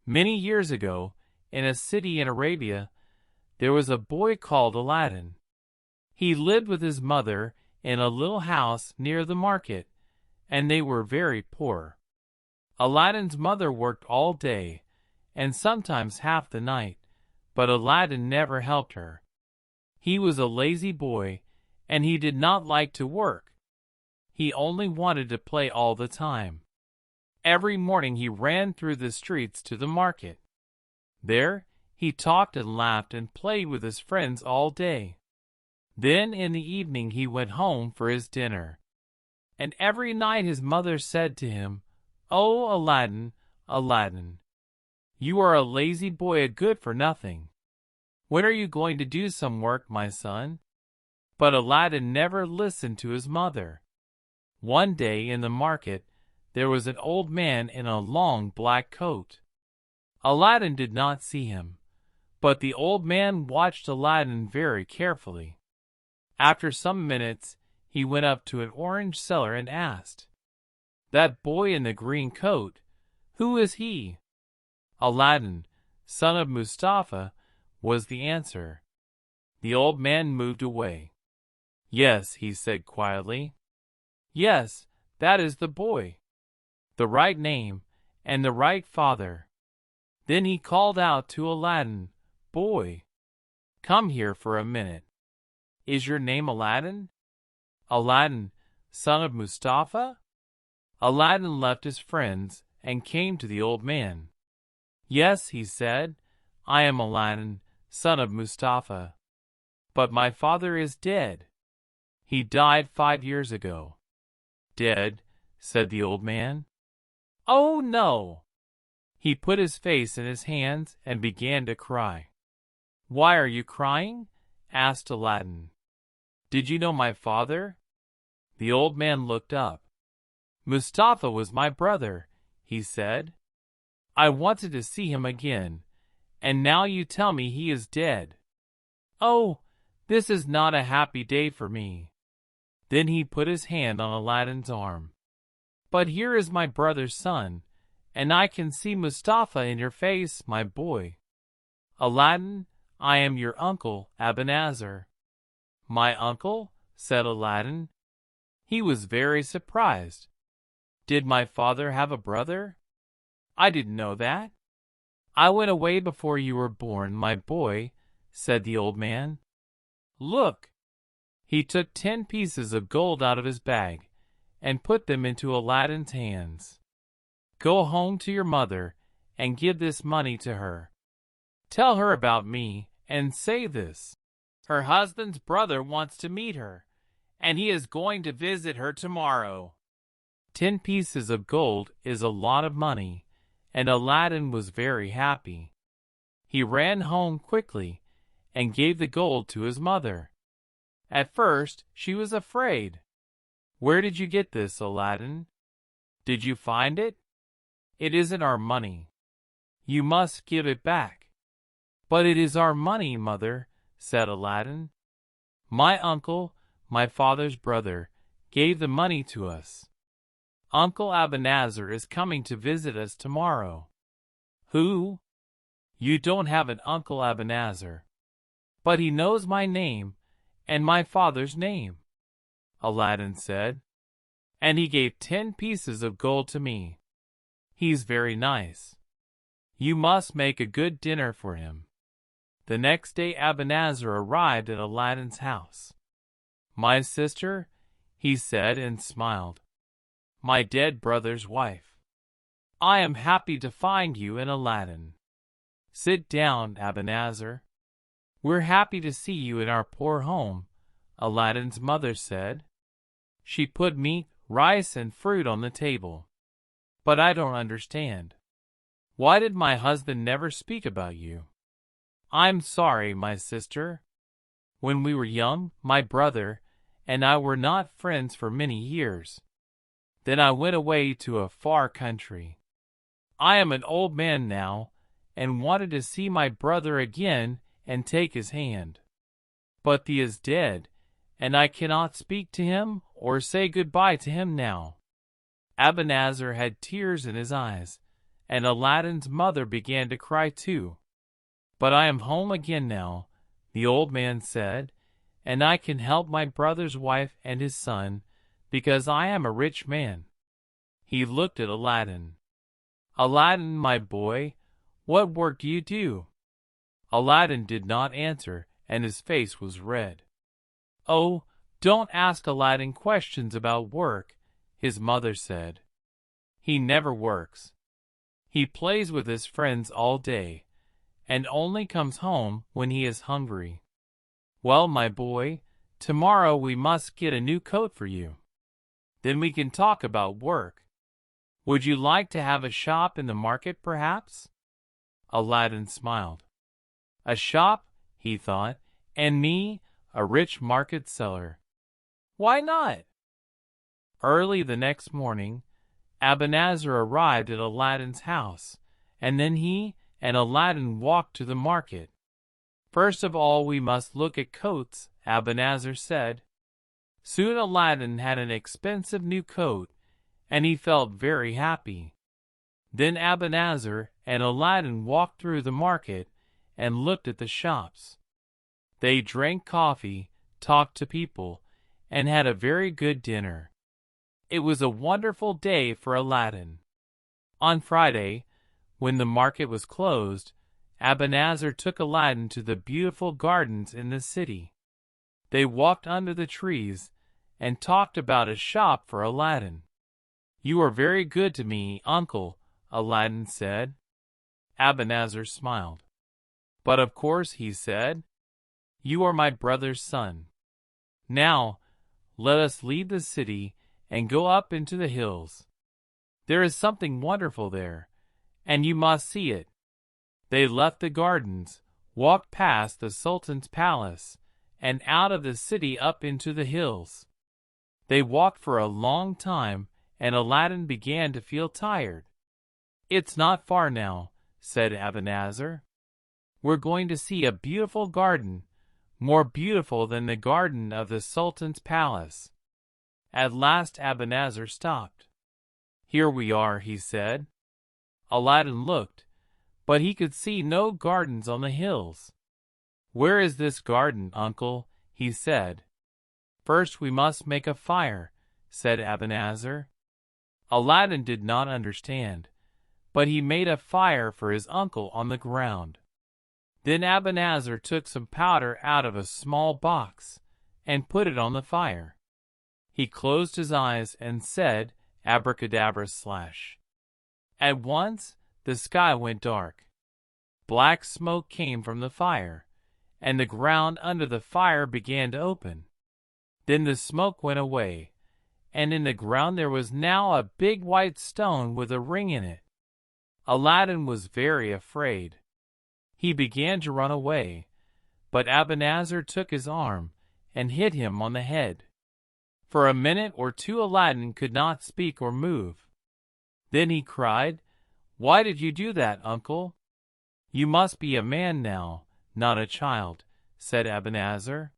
Many years ago, in a city in Arabia, there was a boy called Aladdin. He lived with his mother in a little house near the market, and they were very poor. Aladdin's mother worked all day, and sometimes half the night, but Aladdin never helped her. He was a lazy boy, and he did not like to work. He only wanted to play all the time. Every morning he ran through the streets to the market. There, he talked and laughed and played with his friends all day. Then in the evening he went home for his dinner. And every night his mother said to him, "Oh, Aladdin, Aladdin, you are a lazy boy, a good-for-nothing. When are you going to do some work, my son?" But Aladdin never listened to his mother. One day in the market, there was an old man in a long black coat. Aladdin did not see him, but the old man watched Aladdin very carefully. After some minutes, he went up to an orange seller and asked, "That boy in the green coat, who is he?" "Aladdin, son of Mustafa," was the answer. The old man moved away. "Yes," he said quietly. "Yes, that is the boy. The right name, and the right father." Then he called out to Aladdin, "Boy, come here for a minute. Is your name Aladdin? Aladdin, son of Mustafa?" Aladdin left his friends and came to the old man. "Yes," he said, "I am Aladdin, son of Mustafa. But my father is dead. He died 5 years ago." "Dead?" said the old man. "Oh, no!" He put his face in his hands and began to cry. "Why are you crying?" asked Aladdin. "Did you know my father?" The old man looked up. "Mustafa was my brother," he said. "I wanted to see him again, and now you tell me he is dead. Oh, this is not a happy day for me." Then he put his hand on Aladdin's arm. "But here is my brother's son, and I can see Mustafa in your face, my boy. Aladdin, I am your uncle, Abanazar." "My uncle?" said Aladdin. He was very surprised. "Did my father have a brother? I didn't know that." "I went away before you were born, my boy," said the old man. "Look!" He took 10 pieces of gold out of his bag and put them into Aladdin's hands. "Go home to your mother and give this money to her. Tell her about me and say this: her husband's brother wants to meet her, and he is going to visit her tomorrow." 10 pieces of gold is a lot of money, and Aladdin was very happy. He ran home quickly and gave the gold to his mother. At first, she was afraid. "Where did you get this, Aladdin? Did you find it? It isn't our money. You must give it back." "But it is our money, mother," said Aladdin. "My uncle, my father's brother, gave the money to us. Uncle Abanazar is coming to visit us tomorrow." "Who? You don't have an Uncle Abanazar." "But he knows my name and my father's name," Aladdin said. "And he gave 10 pieces of gold to me. He's very nice. You must make a good dinner for him." The next day Abanazar arrived at Aladdin's house. "My sister," he said and smiled. "My dead brother's wife. I am happy to find you in Aladdin. Sit down, Abanazar. We're happy to see you in our poor home," Aladdin's mother said. She put meat, rice, and fruit on the table. "But I don't understand. Why did my husband never speak about you?" "I'm sorry, my sister. When we were young, my brother and I were not friends for many years. Then I went away to a far country. I am an old man now, and wanted to see my brother again and take his hand. But he is dead, and I cannot speak to him or say goodbye to him now." Abanazar had tears in his eyes, and Aladdin's mother began to cry too. "But I am home again now," the old man said, "and I can help my brother's wife and his son, because I am a rich man." He looked at Aladdin. "Aladdin, my boy, what work do you do?" Aladdin did not answer, and his face was red. "Oh, don't ask Aladdin questions about work," his mother said. "He never works. He plays with his friends all day, and only comes home when he is hungry." "Well, my boy, tomorrow we must get a new coat for you. Then we can talk about work. Would you like to have a shop in the market, perhaps?" Aladdin smiled. "A shop," he thought, "and me, a rich market seller. Why not?" Early the next morning, Abanazar arrived at Aladdin's house, and then he and Aladdin walked to the market. "First of all, we must look at coats," Abanazar said. Soon Aladdin had an expensive new coat, and he felt very happy. Then Abanazar and Aladdin walked through the market and looked at the shops. They drank coffee, talked to people, and had a very good dinner. It was a wonderful day for Aladdin. On Friday, when the market was closed, Abanazar took Aladdin to the beautiful gardens in the city. They walked under the trees and talked about a shop for Aladdin. "You are very good to me, uncle," Aladdin said. Abanazar smiled. "But of course," he said, "you are my brother's son. Now, let us leave the city and go up into the hills. There is something wonderful there, and you must see it." They left the gardens, walked past the Sultan's palace, and out of the city up into the hills. They walked for a long time, and Aladdin began to feel tired. "It's not far now," said Abanazar. "We're going to see a beautiful garden, more beautiful than the garden of the Sultan's palace." At last Abanazar stopped. "Here we are," he said. Aladdin looked, but he could see no gardens on the hills. "Where is this garden, uncle?" he said. "First we must make a fire," said Abanazar. Aladdin did not understand, but he made a fire for his uncle on the ground. Then Abanazar took some powder out of a small box and put it on the fire. He closed his eyes and said, "Abracadabra slash." At once the sky went dark. Black smoke came from the fire, and the ground under the fire began to open. Then the smoke went away, and in the ground there was now a big white stone with a ring in it. Aladdin was very afraid. He began to run away, but Abanazar took his arm and hit him on the head. For a minute or two Aladdin could not speak or move. Then he cried, "Why did you do that, uncle?" "You must be a man now, not a child," said Abanazar.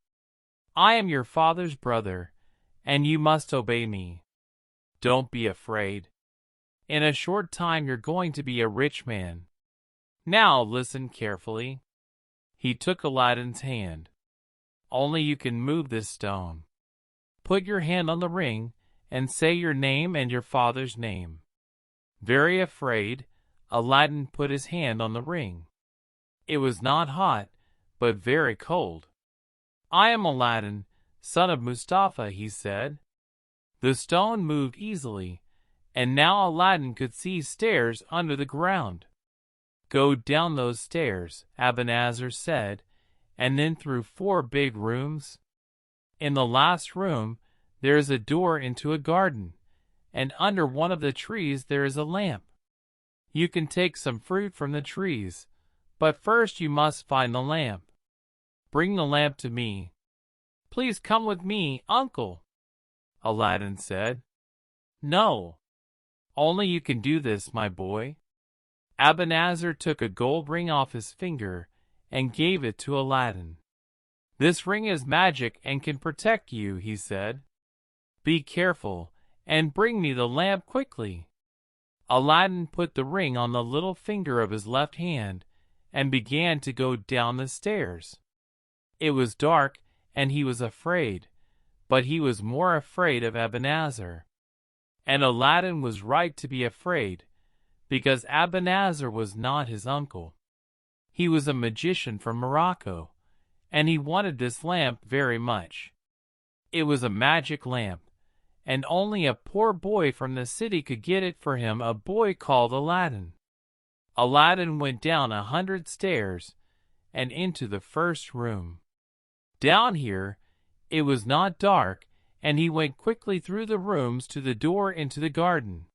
"I am your father's brother, and you must obey me. Don't be afraid. In a short time you're going to be a rich man. Now listen carefully." He took Aladdin's hand. "Only you can move this stone. Put your hand on the ring and say your name and your father's name." Very afraid, Aladdin put his hand on the ring. It was not hot, but very cold. "I am Aladdin, son of Mustafa," he said. The stone moved easily, and now Aladdin could see stairs under the ground. "Go down those stairs," Abanazar said, and then through 4 big rooms. In the last room there is a door into a garden, and under one of the trees there is a lamp. You can take some fruit from the trees, but first you must find the lamp. Bring the lamp to me." "Please come with me, uncle," Aladdin said. "No. Only you can do this, my boy." Abanazar took a gold ring off his finger and gave it to Aladdin. "This ring is magic and can protect you," he said. "Be careful and bring me the lamp quickly." Aladdin put the ring on the little finger of his left hand and began to go down the stairs. It was dark and he was afraid, but he was more afraid of Ebenezer. And Aladdin was right to be afraid, because Ebenezer was not his uncle. He was a magician from Morocco, and he wanted this lamp very much. It was a magic lamp, and only a poor boy from the city could get it for him, a boy called Aladdin. Aladdin went down 100 stairs and into the first room. Down here, it was not dark, and he went quickly through the rooms to the door into the garden.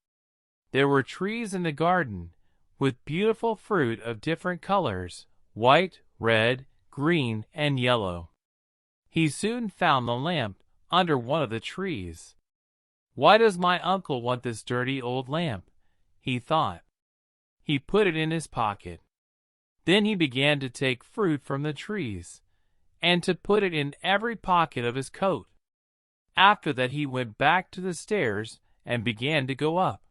There were trees in the garden, with beautiful fruit of different colors, white, red, green, and yellow. He soon found the lamp under one of the trees. "Why does my uncle want this dirty old lamp?" he thought. He put it in his pocket. Then he began to take fruit from the trees, and to put it in every pocket of his coat. After that he went back to the stairs and began to go up.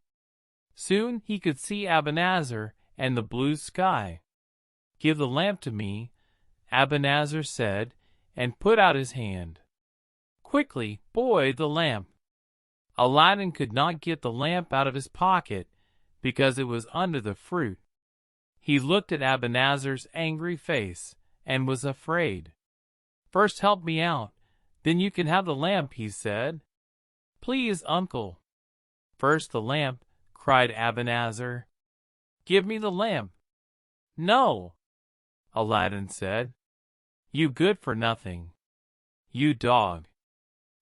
Soon he could see Ebenezer and the blue sky. "Give the lamp to me," Ebenezer said, and put out his hand. "Quickly, boy, the lamp." Aladdin could not get the lamp out of his pocket because it was under the fruit. He looked at Ebenezer's angry face and was afraid. "First help me out, then you can have the lamp," he said. "Please, uncle." "First the lamp," cried Ebenezer. "Give me the lamp." "No," Aladdin said. "You good for nothing. You dog.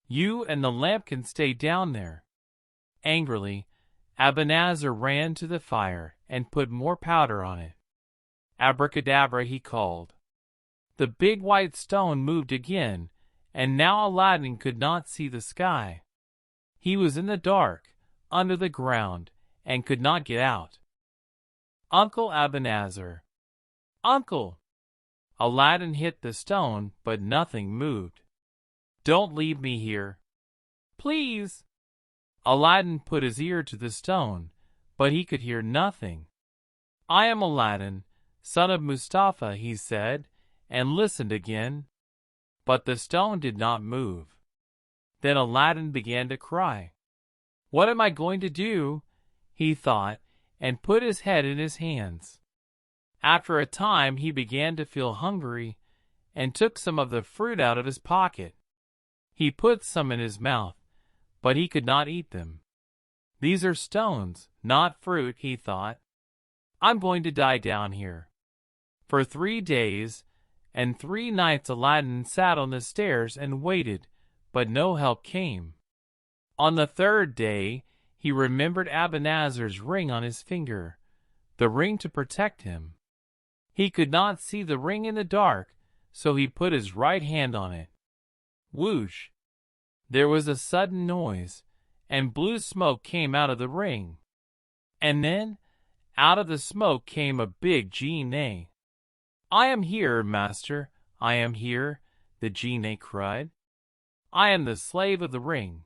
You and the lamp can stay down there." Angrily, Ebenezer ran to the fire and put more powder on it. "Abracadabra," he called. The big white stone moved again, and now Aladdin could not see the sky. He was in the dark, under the ground, and could not get out. "Uncle Ebenezer! Uncle!" Aladdin hit the stone, but nothing moved. "Don't leave me here. Please!" Aladdin put his ear to the stone, but he could hear nothing. "I am Aladdin, son of Mustafa," he said, and listened again. But the stone did not move. Then Aladdin began to cry. "What am I going to do?" he thought, and put his head in his hands. After a time he began to feel hungry, and took some of the fruit out of his pocket. He put some in his mouth, but he could not eat them. "These are stones, not fruit," he thought. "I'm going to die down here." For 3 days and 3 nights Aladdin sat on the stairs and waited, but no help came. On the 3rd day he remembered Ebenezer's ring on his finger, the ring to protect him. He could not see the ring in the dark, so he put his right hand on it. Whoosh! There was a sudden noise, and blue smoke came out of the ring. And then, out of the smoke came a big genie. "I am here, master, I am here," the genie cried. "I am the slave of the ring.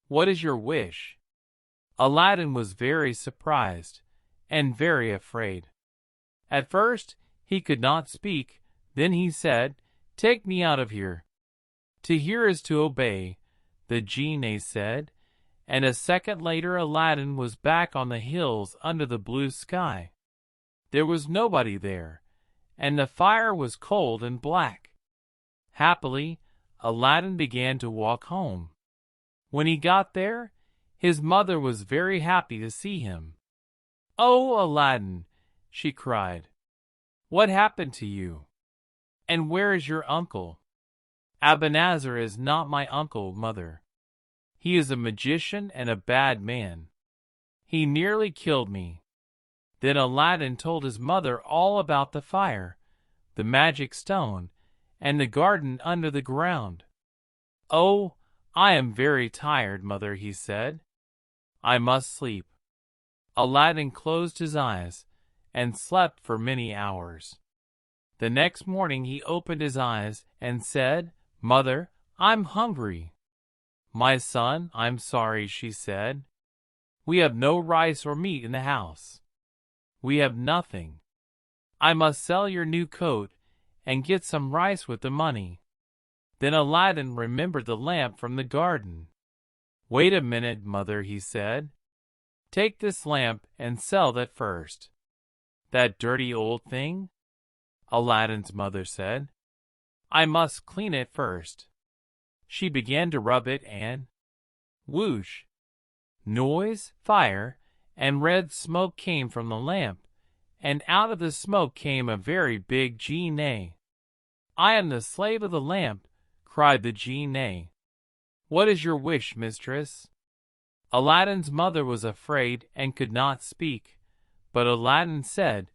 What is your wish?" Aladdin was very surprised and very afraid. At first he could not speak, then he said, "Take me out of here." "To hear is to obey," the genie said, and a second later Aladdin was back on the hills under the blue sky. There was nobody there, and the fire was cold and black. Happily, Aladdin began to walk home. When he got there, his mother was very happy to see him. "Oh, Aladdin," she cried, "what happened to you? And where is your uncle?" "Ebenezer is not my uncle, mother. He is a magician and a bad man. He nearly killed me." Then Aladdin told his mother all about the fire, the magic stone, and the garden under the ground. "Oh, I am very tired, mother," he said. "I must sleep." Aladdin closed his eyes and slept for many hours. The next morning he opened his eyes and said, "Mother, I'm hungry." "My son, I'm sorry," she said. We have no rice or meat in the house. We have nothing. I must sell your new coat and get some rice with the money." Then Aladdin remembered the lamp from the garden. "Wait a minute, mother," he said. "Take this lamp and sell that first." "That dirty old thing?" Aladdin's mother said. "I must clean it first." She began to rub it and whoosh! Noise, fire, and red smoke came from the lamp, and out of the smoke came a very big genie. "I am the slave of the lamp," cried the genie. "What is your wish, mistress?" Aladdin's mother was afraid and could not speak, but Aladdin said,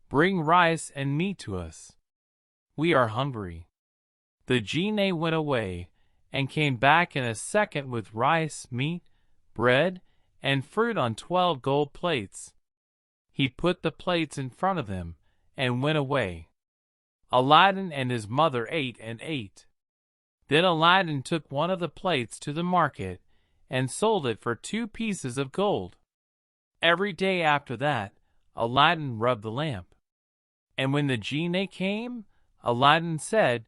"Bring rice and meat to us. We are hungry." The genie went away and came back in a second with rice, meat, bread, and fruit on 12 gold plates. He put the plates in front of them and went away. Aladdin and his mother ate and ate. Then Aladdin took one of the plates to the market and sold it for 2 pieces of gold. Every day after that, Aladdin rubbed the lamp. And when the genie came, Aladdin said,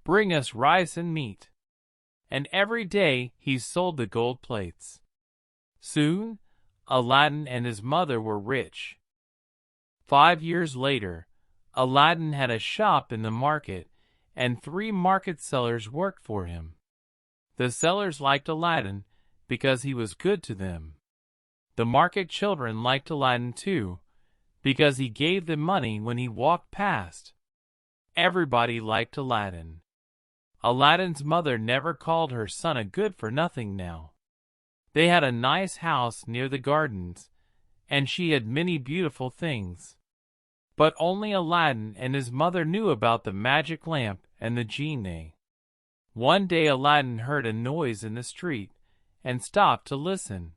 "Bring us rice and meat." And every day he sold the gold plates. Soon, Aladdin and his mother were rich. 5 years later, Aladdin had a shop in the market, and 3 market sellers worked for him. The sellers liked Aladdin because he was good to them. The market children liked Aladdin too, because he gave them money when he walked past. Everybody liked Aladdin. Aladdin's mother never called her son a good-for-nothing now. They had a nice house near the gardens, and she had many beautiful things. But only Aladdin and his mother knew about the magic lamp and the genie. One day Aladdin heard a noise in the street and stopped to listen.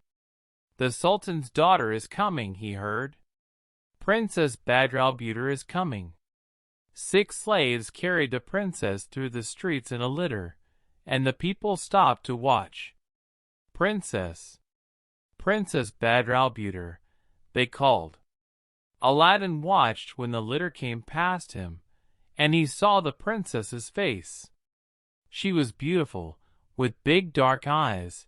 "The Sultan's daughter is coming," he heard. "Princess Badrulbudur is coming." 6 slaves carried the princess through the streets in a litter, and the people stopped to watch. "Princess! Princess Badrulbudur!" they called. Aladdin watched when the litter came past him, and he saw the princess's face. She was beautiful, with big dark eyes,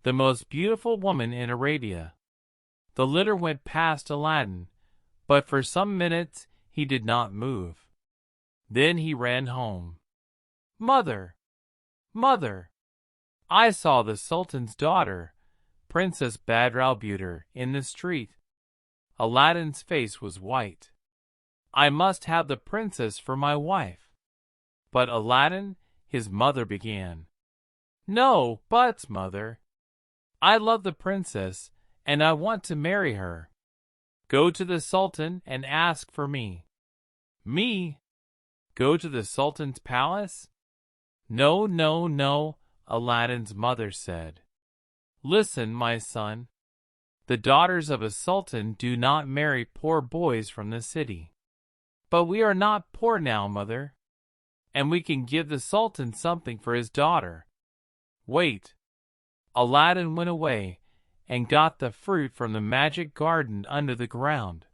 the most beautiful woman in Arabia. The litter went past Aladdin, but for some minutes he did not move. Then he ran home. "Mother! Mother! I saw the Sultan's daughter, Princess Badrulbudur, in the street." Aladdin's face was white. "I must have the princess for my wife." "But Aladdin," his mother began. "No buts, mother. I love the princess, and I want to marry her. Go to the Sultan and ask for me." "Me? Go to the Sultan's palace?" "No, no, no," Aladdin's mother said. "Listen, my son. The daughters of a sultan do not marry poor boys from the city." "But we are not poor now, mother, and we can give the sultan something for his daughter." "Wait." Aladdin went away and got the fruit from the magic garden under the ground.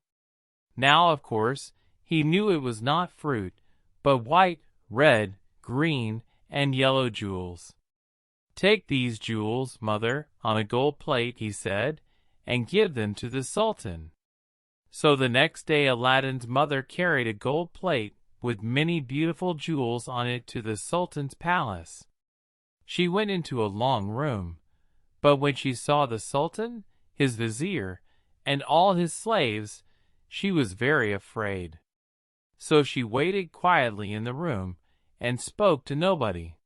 Now, of course, he knew it was not fruit, but white, red, green, and yellow jewels. "Take these jewels, mother, on a gold plate," he said, "and give them to the sultan." So the next day Aladdin's mother carried a gold plate with many beautiful jewels on it to the sultan's palace. She went into a long room, but when she saw the sultan, his vizier, and all his slaves, she was very afraid. So she waited quietly in the room and spoke to nobody.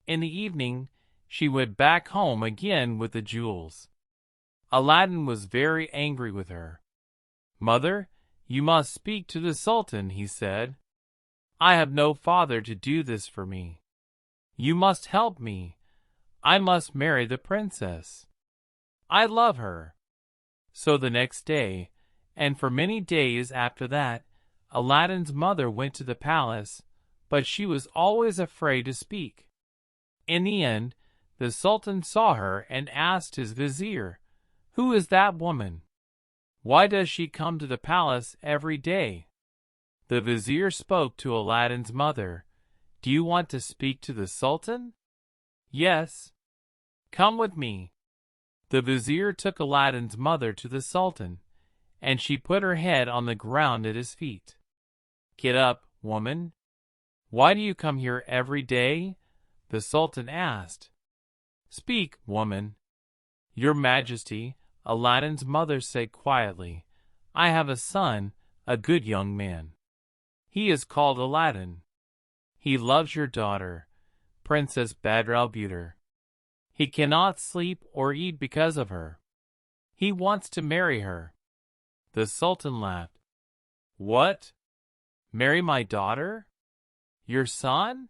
In the evening, she went back home again with the jewels. Aladdin was very angry with her. "Mother, you must speak to the sultan," he said. "I have no father to do this for me. You must help me. I must marry the princess. I love her." So the next day, and for many days after that, Aladdin's mother went to the palace, but she was always afraid to speak. In the end, the sultan saw her and asked his vizier, Who is that woman? Why does she come to the palace every day? The vizier spoke to Aladdin's mother. Do you want to speak to the Sultan? Yes. Come with me. The vizier took Aladdin's mother to the Sultan, and she put her head on the ground at his feet. Get up, woman. Why do you come here every day? The Sultan asked. Speak, woman. Your Majesty, Aladdin's mother said quietly, I have a son, a good young man. He is called Aladdin. He loves your daughter, Princess Badr-al-Budur. He cannot sleep or eat because of her. He wants to marry her. The Sultan laughed. What? Marry my daughter? Your son?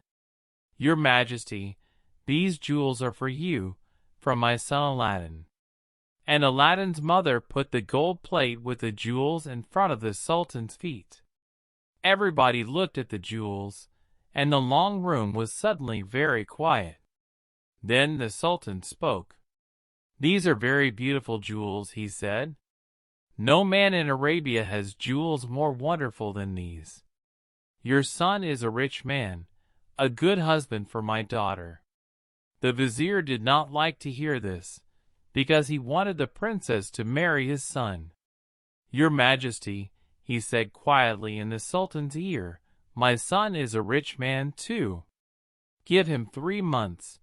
Your Majesty, these jewels are for you, from my son Aladdin. And Aladdin's mother put the gold plate with the jewels in front of the Sultan's feet. Everybody looked at the jewels, and the long room was suddenly very quiet. Then the Sultan spoke. These are very beautiful jewels, he said. No man in Arabia has jewels more wonderful than these. Your son is a rich man, a good husband for my daughter. The vizier did not like to hear this, because he wanted the princess to marry his son. Your Majesty, he said quietly in the Sultan's ear, my son is a rich man too. Give him 3 months,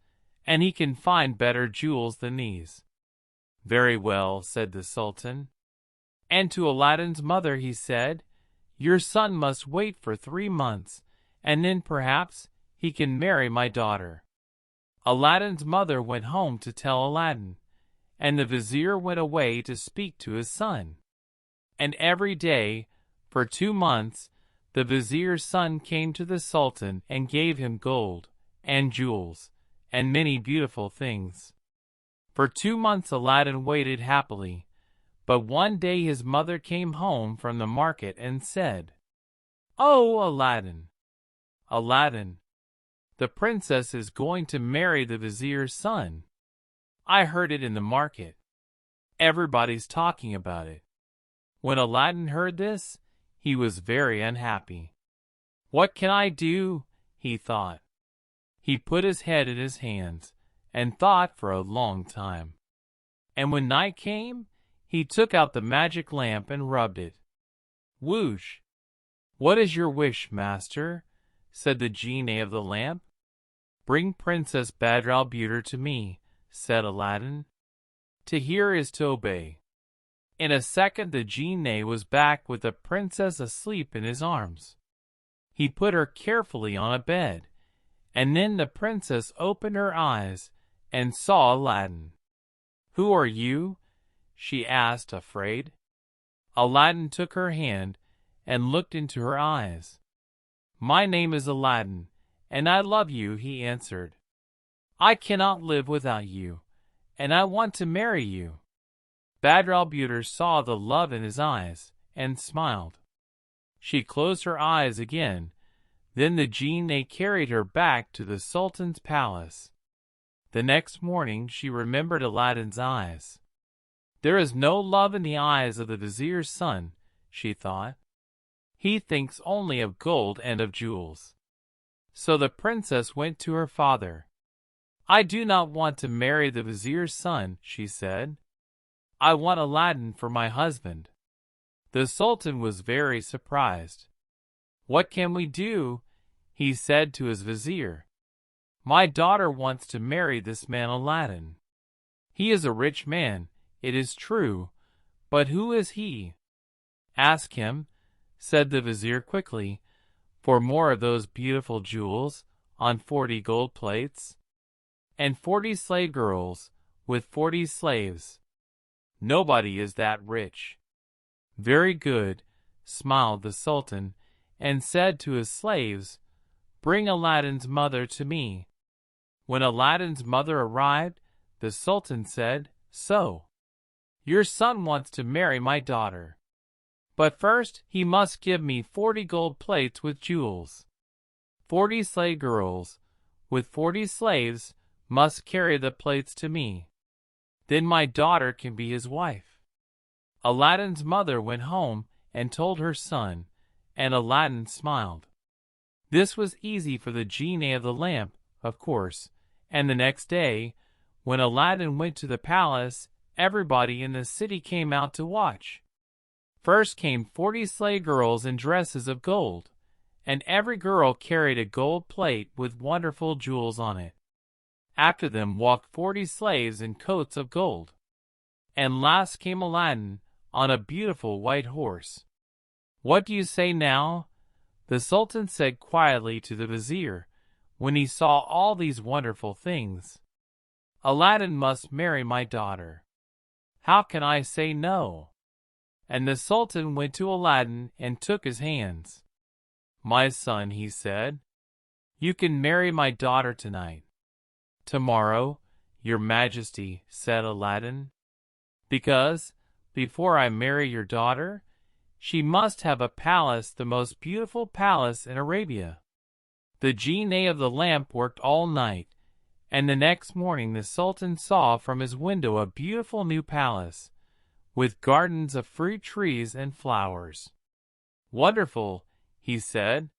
and he can find better jewels than these. Very well, said the Sultan. And to Aladdin's mother he said, your son must wait for 3 months, and then perhaps he can marry my daughter. Aladdin's mother went home to tell Aladdin, and the vizier went away to speak to his son. And every day, for 2 months, the vizier's son came to the Sultan and gave him gold, and jewels, and many beautiful things. For 2 months Aladdin waited happily, but one day his mother came home from the market and said, Oh, Aladdin! Aladdin! The princess is going to marry the vizier's son. I heard it in the market. Everybody's talking about it. When Aladdin heard this, he was very unhappy. What can I do? He thought. He put his head in his hands and thought for a long time. And when night came, he took out the magic lamp and rubbed it. Whoosh! What is your wish, master? Said the genie of the lamp. Bring Princess Badr-al-Budur to me, said Aladdin. To hear is to obey. In a second the genie was back with the princess asleep in his arms. He put her carefully on a bed, and then the princess opened her eyes and saw Aladdin. Who are you? She asked, afraid. Aladdin took her hand and looked into her eyes. My name is Aladdin, and I love you, he answered. I cannot live without you, and I want to marry you. Badr-al-Budur saw the love in his eyes and smiled. She closed her eyes again. Then the genie carried her back to the Sultan's palace. The next morning she remembered Aladdin's eyes. There is no love in the eyes of the vizier's son, she thought. He thinks only of gold and of jewels. So the princess went to her father. I do not want to marry the vizier's son, she said. I want Aladdin for my husband. The Sultan was very surprised. What can we do? He said to his vizier. My daughter wants to marry this man Aladdin. He is a rich man, it is true, but who is he? Ask him, said the vizier quickly, for more of those beautiful jewels on 40 gold plates, and 40 slave girls with 40 slaves. Nobody is that rich. Very good, smiled the Sultan, and said to his slaves, Bring Aladdin's mother to me. When Aladdin's mother arrived, the Sultan said, So, your son wants to marry my daughter. But first he must give me 40 gold plates with jewels. 40 slave girls with 40 slaves must carry the plates to me. Then my daughter can be his wife." Aladdin's mother went home and told her son, and Aladdin smiled. This was easy for the genie of the lamp, of course, and the next day, when Aladdin went to the palace, everybody in the city came out to watch. First came 40 slave girls in dresses of gold, and every girl carried a gold plate with wonderful jewels on it. After them walked 40 slaves in coats of gold. And last came Aladdin on a beautiful white horse. "What do you say now?" the Sultan said quietly to the vizier when he saw all these wonderful things. "Aladdin must marry my daughter. How can I say no?" And the Sultan went to Aladdin and took his hands. "My son," he said, "you can marry my daughter tonight." "Tomorrow, your Majesty," said Aladdin, "because, before I marry your daughter, she must have a palace, the most beautiful palace in Arabia." The genie of the lamp worked all night, and the next morning the Sultan saw from his window a beautiful new palace, with gardens of fruit trees and flowers. "Wonderful," he said.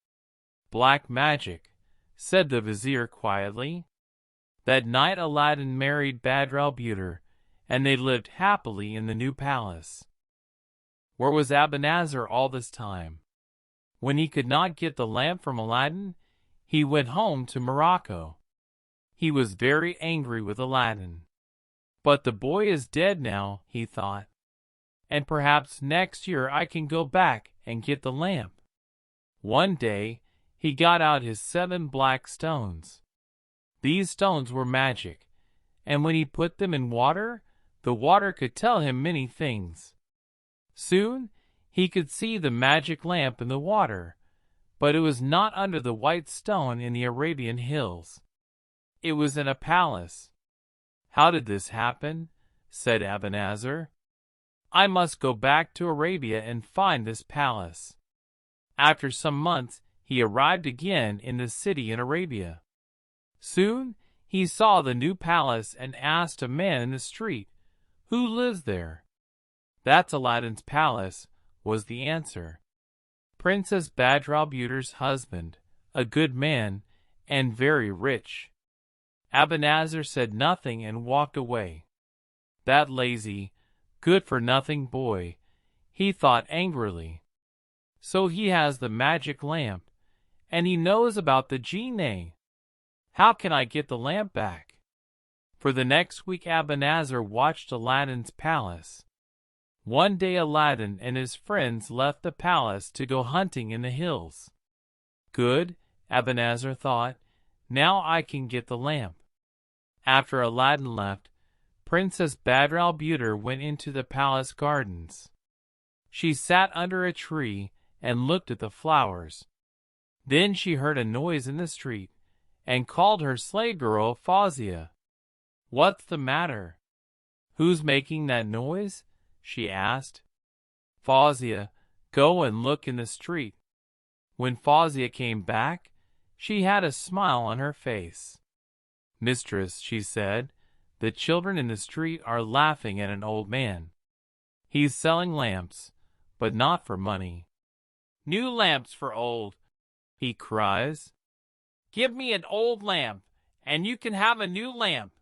"Black magic," said the vizier quietly. That night Aladdin married Badr-al-Budur, and they lived happily in the new palace. Where was Abanazar all this time? When he could not get the lamp from Aladdin, he went home to Morocco. He was very angry with Aladdin. "But the boy is dead now," he thought, "and perhaps next year I can go back and get the lamp." One day, he got out his 7 black stones. These stones were magic, and when he put them in water, the water could tell him many things. Soon, he could see the magic lamp in the water, but it was not under the white stone in the Arabian hills. It was in a palace. "How did this happen?" said Abanazar. "I must go back to Arabia and find this palace." After some months, he arrived again in the city in Arabia. Soon, he saw the new palace and asked a man in the street, "Who lives there?" "That's Aladdin's palace," was the answer. "Princess Badr-al-Budur's husband, a good man, and very rich." Abanazar said nothing and walked away. "That lazy, good-for-nothing boy," he thought angrily. "So he has the magic lamp, and he knows about the genie. How can I get the lamp back?" For the next week Abanazar watched Aladdin's palace. One day Aladdin and his friends left the palace to go hunting in the hills. "Good," Abanazar thought, "now I can get the lamp." After Aladdin left, Princess Badr-al-Budur went into the palace gardens. She sat under a tree and looked at the flowers. Then she heard a noise in the street and called her slave girl Fawzia. "What's the matter? Who's making that noise?" she asked. "Fawzia, go and look in the street." When Fawzia came back, she had a smile on her face. "Mistress," she said, "the children in the street are laughing at an old man. He's selling lamps, but not for money. 'New lamps for old,' he cries. 'Give me an old lamp, and you can have a new lamp.'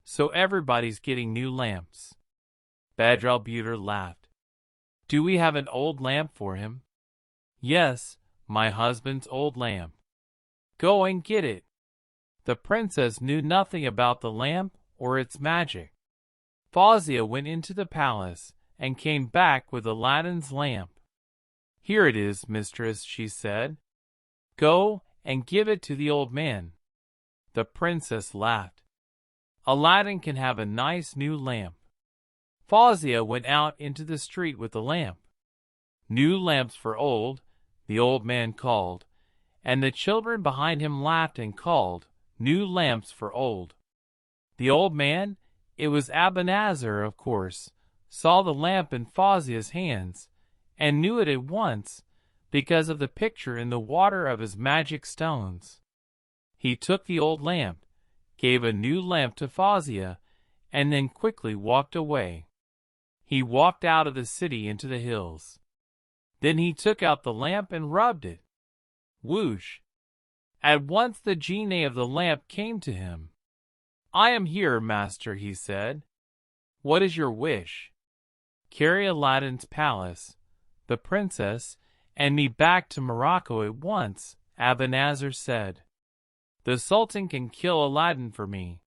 So everybody's getting new lamps." Badr-al-Budur laughed. "Do we have an old lamp for him?" "Yes, my husband's old lamp." "Go and get it." The princess knew nothing about the lamp or its magic. Fawzia went into the palace and came back with Aladdin's lamp. "Here it is, mistress," she said. "Go and give it to the old man." The princess laughed. "Aladdin can have a nice new lamp." Fawzia went out into the street with the lamp. "New lamps for old," the old man called, and the children behind him laughed and called, "New lamps for old." The old man, it was Abanazar, of course, saw the lamp in Fawzia's hands, and knew it at once, because of the picture in the water of his magic stones. He took the old lamp, gave a new lamp to Fawzia, and then quickly walked away. He walked out of the city into the hills. Then he took out the lamp and rubbed it. Whoosh! At once the genie of the lamp came to him. "I am here, master," he said. "What is your wish?" "Carry Aladdin's palace, the princess, and me back to Morocco at once," Abanazar said. "The Sultan can kill Aladdin for me.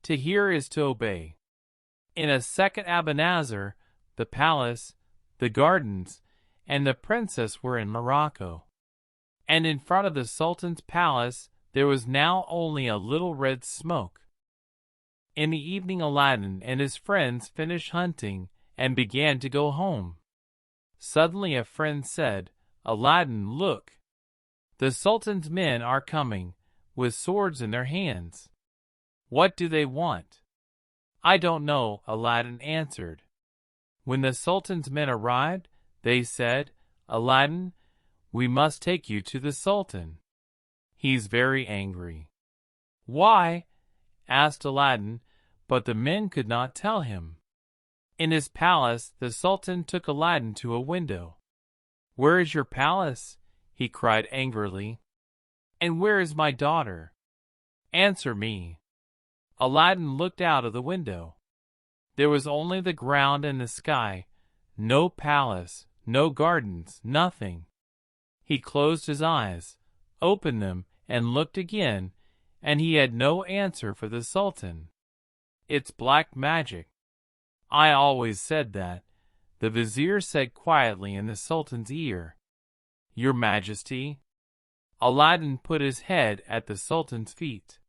To hear is to obey." In a second Abanazar, the palace, the gardens, and the princess were in Morocco. And in front of the Sultan's palace there was now only a little red smoke. In the evening Aladdin and his friends finished hunting and began to go home. Suddenly a friend said, "Aladdin, look! The Sultan's men are coming, with swords in their hands. What do they want?" "I don't know," Aladdin answered. When the Sultan's men arrived, they said, "Aladdin, we must take you to the Sultan. He's very angry." "Why?" asked Aladdin, but the men could not tell him. In his palace, the Sultan took Aladdin to a window. "Where is your palace?" he cried angrily. "And where is my daughter? Answer me." Aladdin looked out of the window. There was only the ground and the sky, no palace, no gardens, nothing. He closed his eyes, opened them, and looked again, and he had no answer for the Sultan. "It's black magic." "I always said that," the vizier said quietly in the Sultan's ear. "Your Majesty." Aladdin put his head at the Sultan's feet.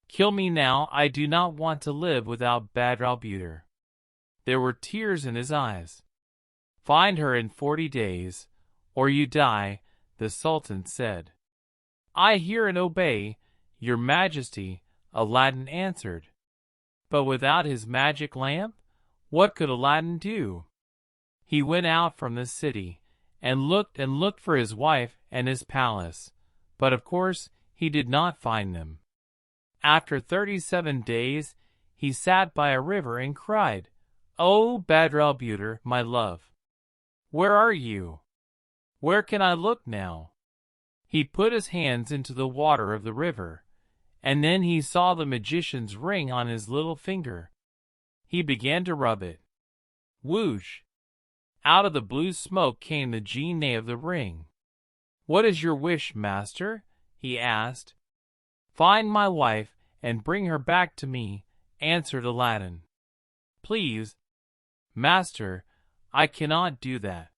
"Kill me now, I do not want to live without Badr al-Budur." There were tears in his eyes. "Find her in 40 days, or you die," the Sultan said. "I hear and obey, Your Majesty," Aladdin answered. But without his magic lamp, what could Aladdin do? He went out from the city, and looked for his wife and his palace, but of course he did not find them. After 37 days, he sat by a river and cried, "O Badr al-Budur, my love! Where are you? Where can I look now?" He put his hands into the water of the river, and then he saw the magician's ring on his little finger. He began to rub it. Whoosh! Out of the blue smoke came the genie of the ring. "What is your wish, master?" he asked. "Find my wife and bring her back to me," answered Aladdin. "Please, master, I cannot do that.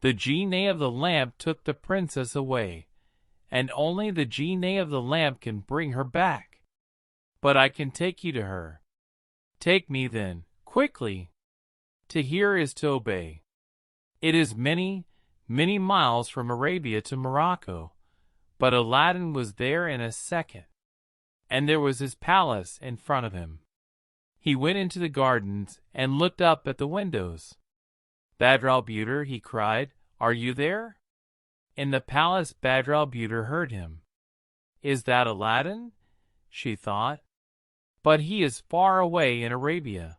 The genie of the lamp took the princess away, and only the genie of the lamp can bring her back. But I can take you to her." "Take me then, quickly." To hear is to obey. It is many, many miles from Arabia to Morocco, but Aladdin was there in a second, and there was his palace in front of him. He went into the gardens and looked up at the windows. "Badr al-Budur," he cried, "are you there?" In the palace Badr al-Budur heard him. "Is that Aladdin?" she thought. "But he is far away in Arabia."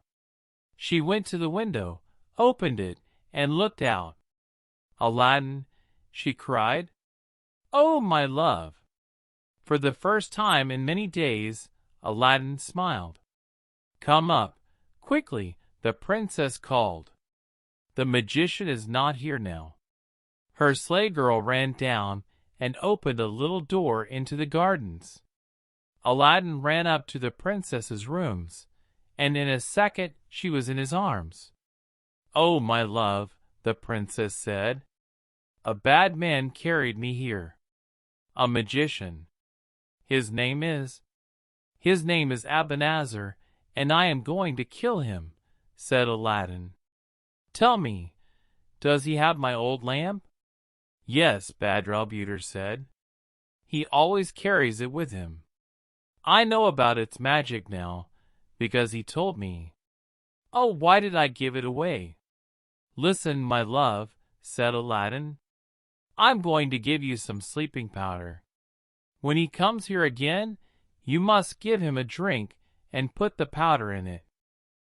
She went to the window, opened it, and looked out. "Aladdin," she cried. "Oh, my love!" For the first time in many days, Aladdin smiled. "Come up, quickly," the princess called. "The magician is not here now." Her slave girl ran down and opened a little door into the gardens. Aladdin ran up to the princess's rooms, and in a second she was in his arms. "Oh, my love," the princess said, "a bad man carried me here. A magician. His name is Abanazar, and I am going to kill him," said Aladdin. "Tell me, does he have my old lamp?" "Yes," Badr al-Budur said. "He always carries it with him. I know about its magic now, because he told me. Oh, why did I give it away?" "Listen, my love," said Aladdin. "I'm going to give you some sleeping powder. When he comes here again, you must give him a drink and put the powder in it.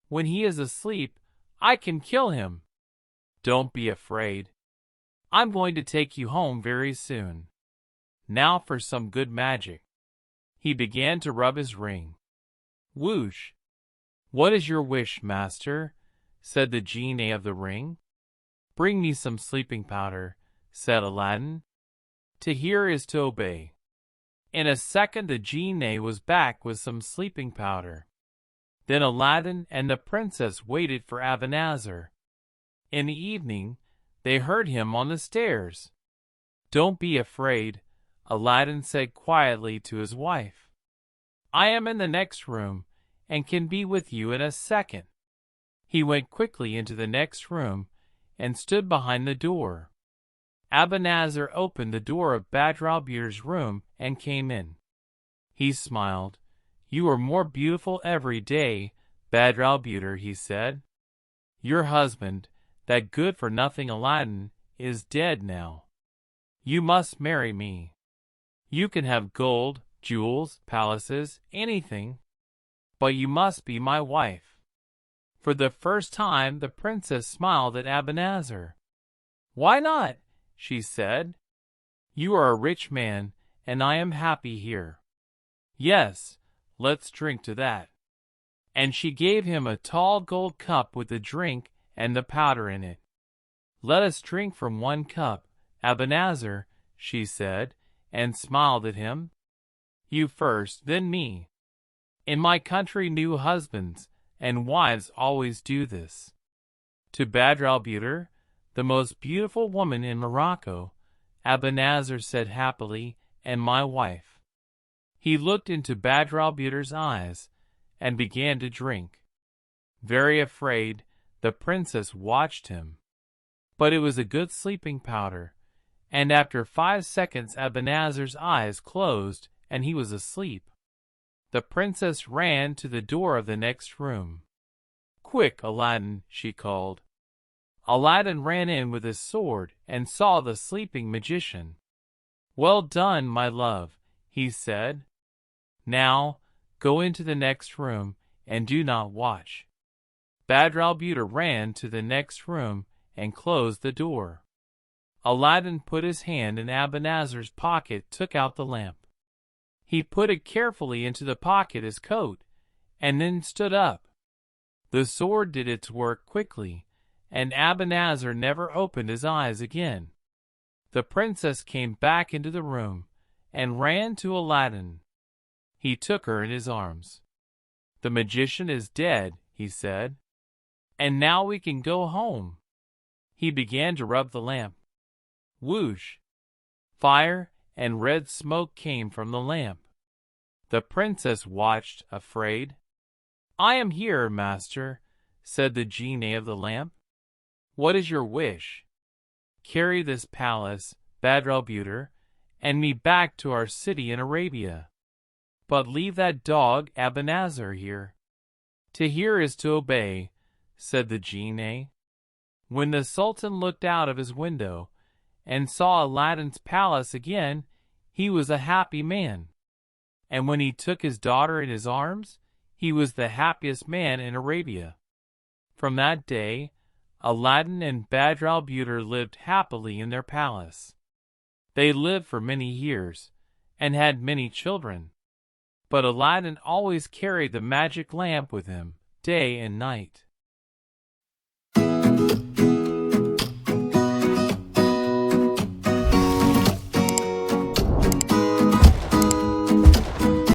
When he is asleep, I can kill him. Don't be afraid. I'm going to take you home very soon. Now for some good magic." He began to rub his ring. Whoosh! "What is your wish, master?" said the genie of the ring. "Bring me some sleeping powder," said Aladdin. To hear is to obey. In a second the genie was back with some sleeping powder. Then Aladdin and the princess waited for Abanazar. In the evening, they heard him on the stairs. "Don't be afraid," Aladdin said quietly to his wife. "I am in the next room and can be with you in a second." He went quickly into the next room and stood behind the door. Abanazar opened the door of Badrulbuter's room and came in. He smiled. "You are more beautiful every day, Badrulbuter," he said. "Your husband, that good-for-nothing Aladdin, is dead now. You must marry me. You can have gold, jewels, palaces, anything, but you must be my wife." For the first time the princess smiled at Abanazar. "Why not?" she said. "You are a rich man, and I am happy here." "Yes, let's drink to that." And she gave him a tall gold cup with the drink and the powder in it. "Let us drink from one cup, Abanazar," she said, and smiled at him. "You first, then me. In my country new husbands and wives always do this." To Badrulbuter, the most beautiful woman in Morocco, Abanazar said happily, "And my wife." He looked into Badrulbuter's eyes and began to drink. Very afraid, the princess watched him. But it was a good sleeping powder, and after 5 seconds Abanazar's eyes closed and he was asleep. The princess ran to the door of the next room. "Quick, Aladdin," she called. Aladdin ran in with his sword and saw the sleeping magician. "Well done, my love," he said. "Now, go into the next room and do not watch." Badrulbuter ran to the next room and closed the door. Aladdin put his hand in Abanazar's pocket, took out the lamp. He put it carefully into the pocket of his coat, and then stood up. The sword did its work quickly, and Abanazar never opened his eyes again. The princess came back into the room and ran to Aladdin. He took her in his arms. "The magician is dead," he said, "and now we can go home." He began to rub the lamp. Whoosh! Fire and red smoke came from the lamp. The princess watched, afraid. "I am here, master," said the genie of the lamp. "What is your wish?" "Carry this palace, Badrulbuter, and me back to our city in Arabia. But leave that dog Abanazar here." "To hear is to obey," said the genie. When the Sultan looked out of his window and saw Aladdin's palace again, he was a happy man. And when he took his daughter in his arms, he was the happiest man in Arabia. From that day, Aladdin and Badrulbuter lived happily in their palace. They lived for many years and had many children. But Aladdin always carried the magic lamp with him, day and night.